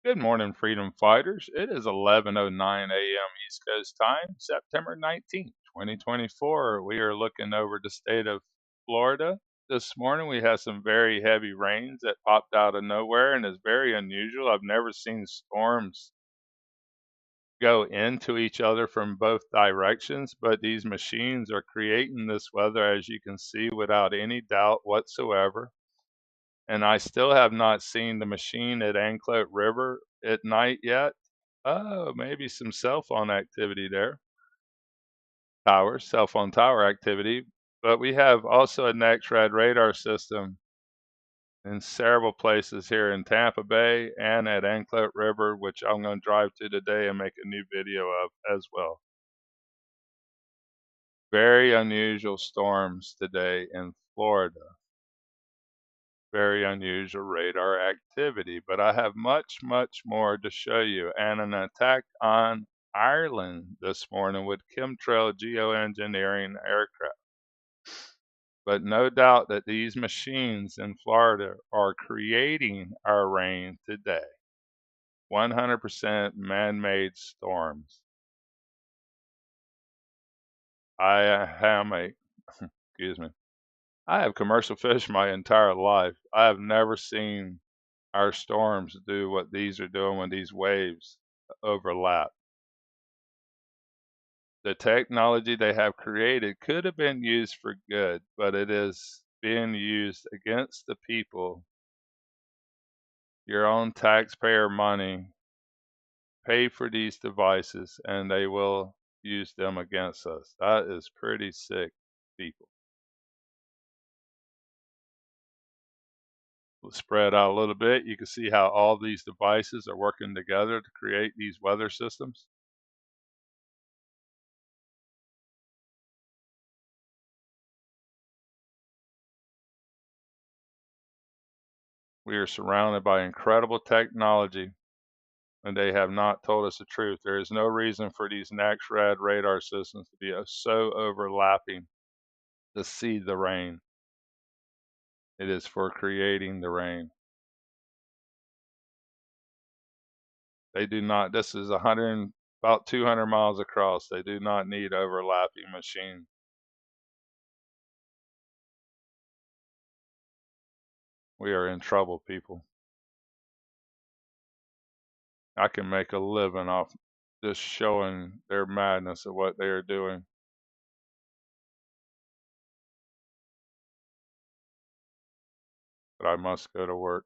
Good morning, freedom fighters. It is 11:09 a.m. East Coast time, September 19th, 2024. We are looking over the state of Florida. This morning we had some very heavy rains that popped out of nowhere and is very unusual. I've never seen storms go into each other from both directions, but these machines are creating this weather, as you can see, without any doubt whatsoever. And I still have not seen the machine at Anclote River at night yet. Oh, maybe some cell phone activity there. Towers, cell phone tower activity. But we have also a Nexrad radar system in several places here in Tampa Bay and at Anclote River, which I'm going to drive to today and make a new video of as well. Very unusual storms today in Florida. Very unusual radar activity, but I have much, much more to show you. And an attack on Ireland this morning with chemtrail geoengineering aircraft. But no doubt that these machines in Florida are creating our rain today. 100% man-made storms. I am a, excuse me, I have commercial fished my entire life. I have never seen our storms do what these are doing when these waves overlap. The technology they have created could have been used for good, but it is being used against the people. Your own taxpayer money pay for these devices and they will use them against us. That is pretty sick, people. We'll spread out a little bit. You can see how all these devices are working together to create these weather systems. We are surrounded by incredible technology, and they have not told us the truth. There is no reason for these Nexrad radar systems to be so overlapping to see the rain. It is for creating the rain. They do not, this is about 200 miles across. They do not need overlapping machines. We are in trouble, people. I can make a living off just showing their madness of what they are doing. But I must go to work.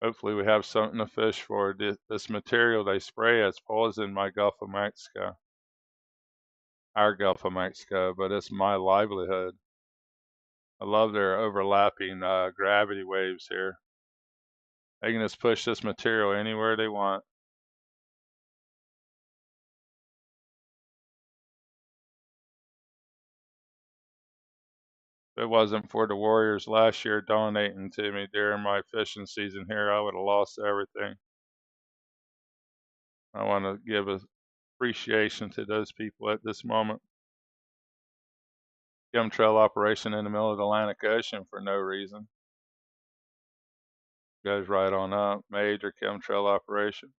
Hopefully we have something to fish for. This material they spray as poison in my Gulf of Mexico. Our Gulf of Mexico, but it's my livelihood. I love their overlapping gravity waves here. They can just push this material anywhere they want. If it wasn't for the Warriors last year donating to me during my fishing season here, I would have lost everything. I want to give appreciation to those people at this moment. Chemtrail operation in the middle of the Atlantic Ocean for no reason. Goes right on up. Major chemtrail operation.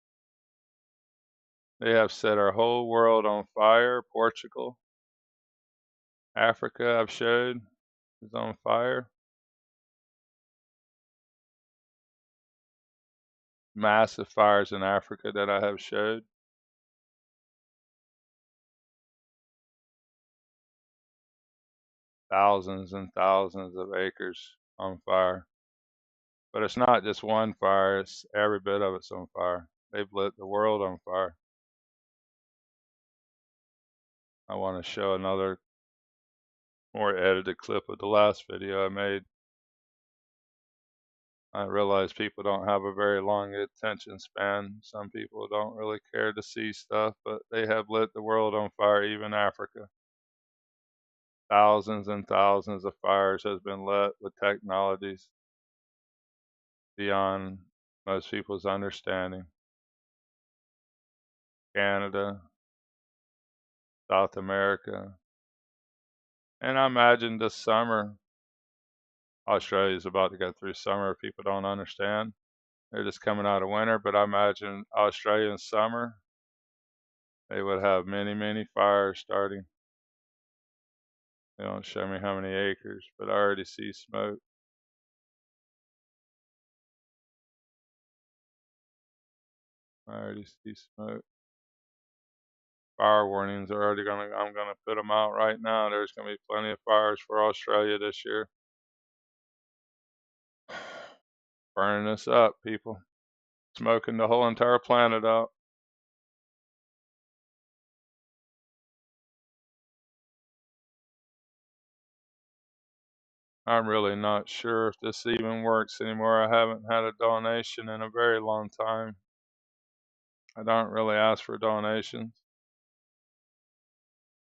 They have set our whole world on fire. Portugal, Africa, I've showed, is on fire. Massive fires in Africa that I have showed. Thousands and thousands of acres on fire. But it's not just one fire, it's every bit of it's on fire. They've lit the world on fire. I want to show another more edited clip of the last video I made. I realize people don't have a very long attention span. Some people don't really care to see stuff, but they have lit the world on fire, even Africa. Thousands and thousands of fires has been lit with technologies beyond most people's understanding. Canada, South America, and I imagine this summer, Australia is about to go through summer if people don't understand. They're just coming out of winter, but I imagine Australian summer, they would have many, many fires starting. They don't show me how many acres, but I already see smoke. I already see smoke. Fire warnings are already I'm gonna put them out right now. There's gonna be plenty of fires for Australia this year. Burning us up, people. Smoking the whole entire planet out. I'm really not sure if this even works anymore. I haven't had a donation in a very long time. I don't really ask for donations,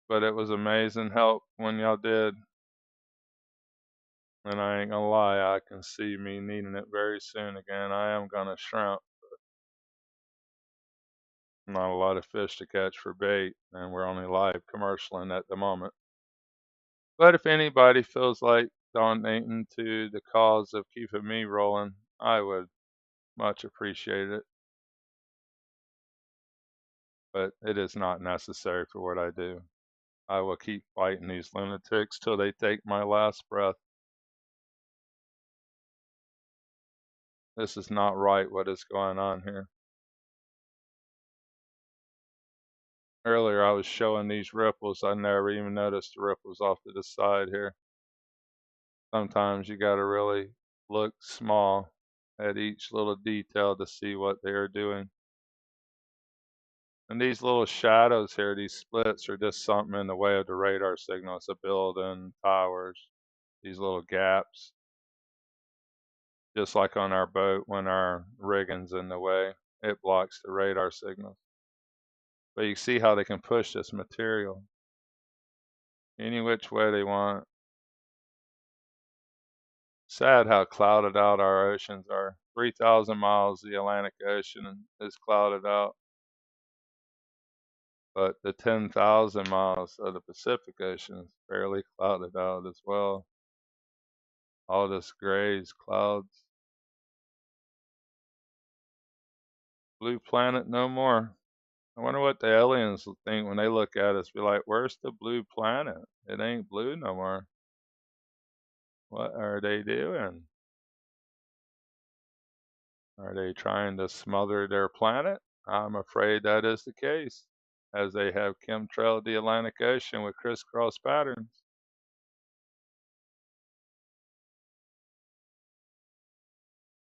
but it was amazing help when y'all did. And I ain't gonna lie, I can see me needing it very soon again. I am gonna shrimp. Not a lot of fish to catch for bait, and we're only live commercialing at the moment. But if anybody feels like donating to the cause of keeping me rolling, I would much appreciate it. But it is not necessary for what I do. I will keep fighting these lunatics till they take my last breath. This is not right what is going on here. Earlier I was showing these ripples. I never even noticed the ripples off to the side here. Sometimes you gotta really look small at each little detail to see what they are doing. And these little shadows here, these splits, are just something in the way of the radar signal. It's a building, towers, these little gaps. Just like on our boat when our rigging's in the way, it blocks the radar signal. But you see how they can push this material any which way they want. Sad how clouded out our oceans are. 3,000 miles the Atlantic Ocean is clouded out, but the 10,000 miles of the Pacific Ocean is fairly clouded out as well. All this grays, clouds. Blue planet no more. I wonder what the aliens will think when they look at us. Be like, where's the blue planet? It ain't blue no more. What are they doing? Are they trying to smother their planet? I'm afraid that is the case, as they have chemtrailed the Atlantic Ocean with crisscross patterns.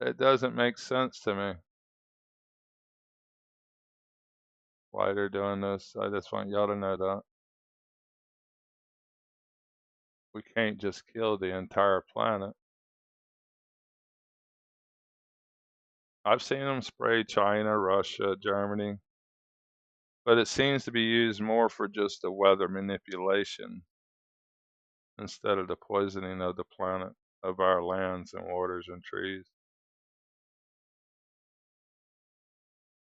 It doesn't make sense to me why they're doing this. I just want y'all to know that. We can't just kill the entire planet. I've seen them spray China, Russia, Germany, but it seems to be used more for just the weather manipulation instead of the poisoning of the planet, of our lands and waters and trees.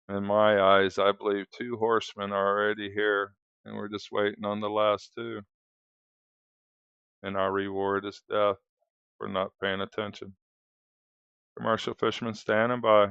In my eyes, I believe 2 horsemen are already here, and we're just waiting on the last 2. And our reward is death for not paying attention. Commercial fishermen standing by.